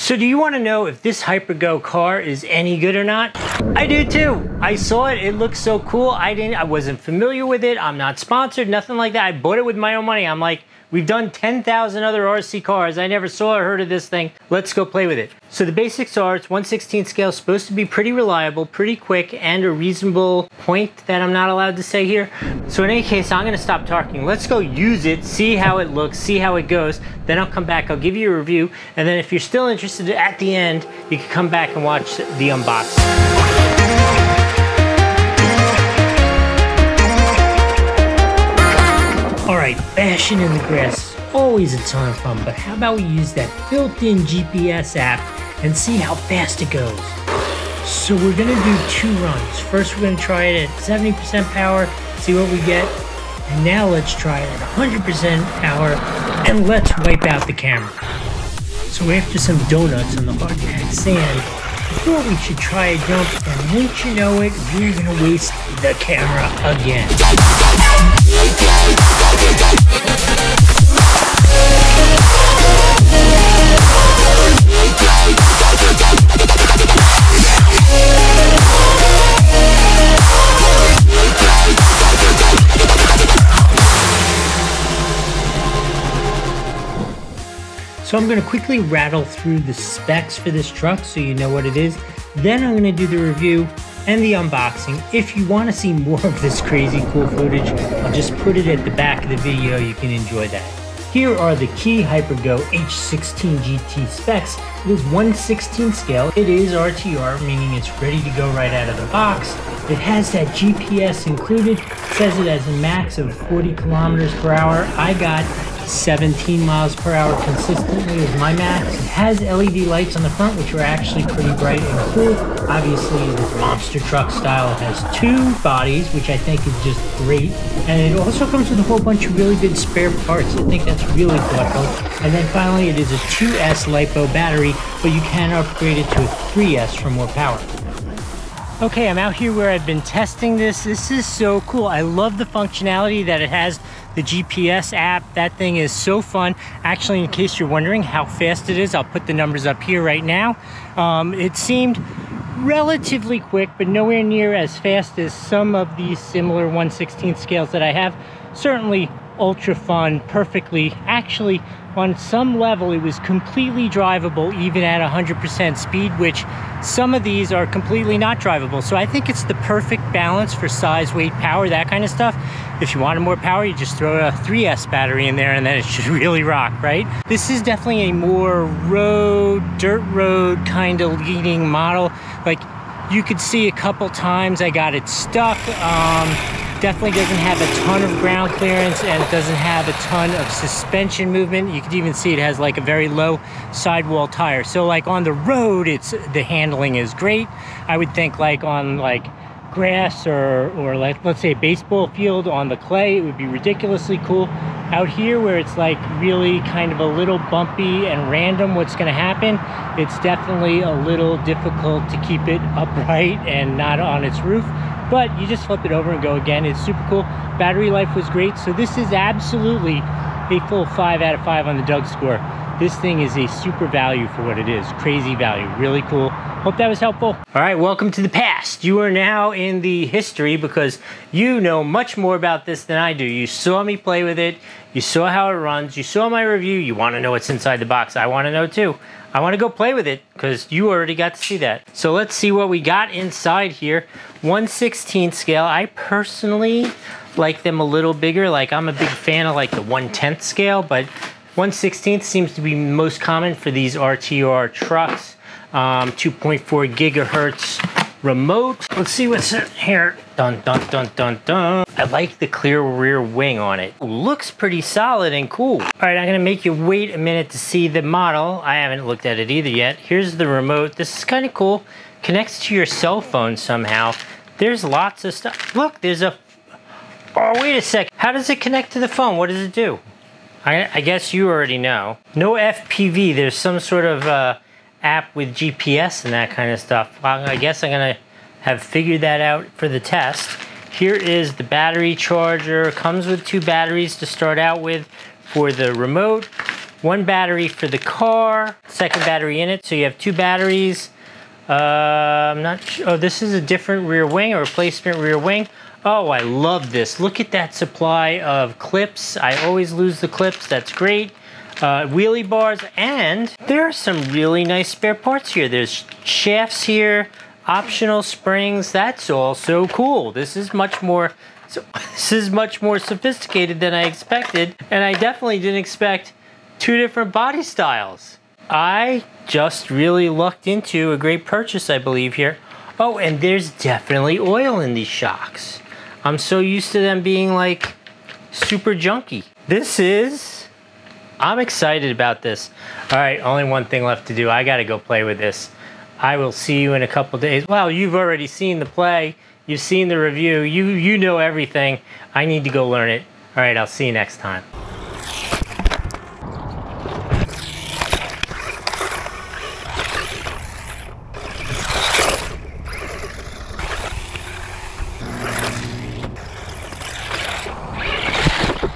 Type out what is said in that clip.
So do you want to know if this Hypergo car is any good or not? I do too. I saw it, it looks so cool. I wasn't familiar with it. I'm not sponsored, nothing like that. I bought it with my own money. I'm like, we've done 10,000 other RC cars. I never saw or heard of this thing. Let's go play with it. So the basics are, it's 1/16 scale, supposed to be pretty reliable, pretty quick, and a reasonable point that I'm not allowed to say here. So in any case, I'm gonna stop talking. Let's go use it, see how it looks, see how it goes. Then I'll come back, I'll give you a review. And then if you're still interested at the end, you can come back and watch the unboxing. All right, bashing in the grass, always a ton of fun, but how about we use that built-in GPS app and see how fast it goes. So we're gonna do 2 runs. First, we're gonna try it at 70% power, see what we get. And now let's try it at 100% power, and let's wipe out the camera. So after some donuts on the hard-packed sand, I thought we should try a jump, and wouldn't you know it, we're gonna waste the camera again. So I'm going to quickly rattle through the specs for this truck so you know what it is. Then I'm going to do the review and the unboxing. If you want to see more of this crazy cool footage, I'll just put it at the back of the video. You can enjoy that. Here are the key Hypergo H16 GT specs. It is 1/16 scale. It is RTR, meaning it's ready to go right out of the box. It has that GPS included. It says it has a max of 40 kilometers per hour. I got 17 miles per hour consistently is my max. It has LED lights on the front, which are actually pretty bright and cool. Obviously, this monster truck style has 2 bodies, which I think is just great. And it also comes with a whole bunch of really good spare parts. I think that's really thoughtful. And then finally, it is a 2S Lipo battery, but you can upgrade it to a 3S for more power. Okay, I'm out here where I've been testing this. This is so cool. I love the functionality that it has. The GPS app, that thing is so fun. Actually, in case you're wondering how fast it is, I'll put the numbers up here right now. It seemed relatively quick, but nowhere near as fast as some of these similar 1/16 scales that I have. Certainly ultra fun, perfectly. Actually, on some level, it was completely drivable even at 100% speed, which some of these are completely not drivable. So I think it's the perfect balance for size, weight, power, that kind of stuff. If you wanted more power, you just throw a 3S battery in there and then it should really rock, right? This is definitely a more road, dirt road kind of leading model. Like, you could see a couple times I got it stuck. Definitely doesn't have a ton of ground clearance, and it doesn't have a ton of suspension movement. You could even see it has like a very low sidewall tire. So like on the road, the handling is great. I would think like on like grass or like, let's say a baseball field on the clay, it would be ridiculously cool. Out here where it's like really kind of a little bumpy and random what's gonna happen, it's definitely a little difficult to keep it upright and not on its roof. But you just flip it over and go again. It's super cool. Battery life was great. So this is absolutely a full 5 out of 5 on the Doug score. This thing is a super value for what it is. Crazy value, really cool. Hope that was helpful. All right, welcome to the past. You are now in the history because you know much more about this than I do. You saw me play with it. You saw how it runs. You saw my review. You want to know what's inside the box. I want to know too. I want to go play with it because you already got to see that. So let's see what we got inside here. 1/16 scale. I personally like them a little bigger. Like, I'm a big fan of like the 1/10 scale, but 1/16 seems to be most common for these RTR trucks. 2.4 gigahertz remote. Let's see what's in here. Dun, dun, dun, dun, dun. I like the clear rear wing on it. Looks pretty solid and cool. All right, I'm gonna make you wait a minute to see the model. I haven't looked at it either yet. Here's the remote. This is kind of cool. Connects to your cell phone somehow. There's lots of stuff. Look, there's a, oh, wait a sec. How does it connect to the phone? What does it do? I guess you already know. No FPV, there's some sort of app with GPS and that kind of stuff. Well, I guess I'm gonna have figured that out for the test. Here is the battery charger. Comes with 2 batteries to start out with for the remote. One battery for the car, second battery in it, so you have 2 batteries. I'm not sure. Oh, this is a different rear wing, a replacement rear wing. Oh, I love this. Look at that supply of clips. I always lose the clips. That's great. Wheelie bars, and there are some really nice spare parts here. There's shafts here, optional springs. That's all so cool. This is much more sophisticated than I expected, and I definitely didn't expect 2 different body styles. I just really lucked into a great purchase, I believe, here. Oh, and there's definitely oil in these shocks. I'm so used to them being like super junky. I'm excited about this. All right, only one thing left to do. I gotta go play with this. I will see you in a couple days. Well, you've already seen the play. You've seen the review. You know everything. I need to go learn it. All right, I'll see you next time.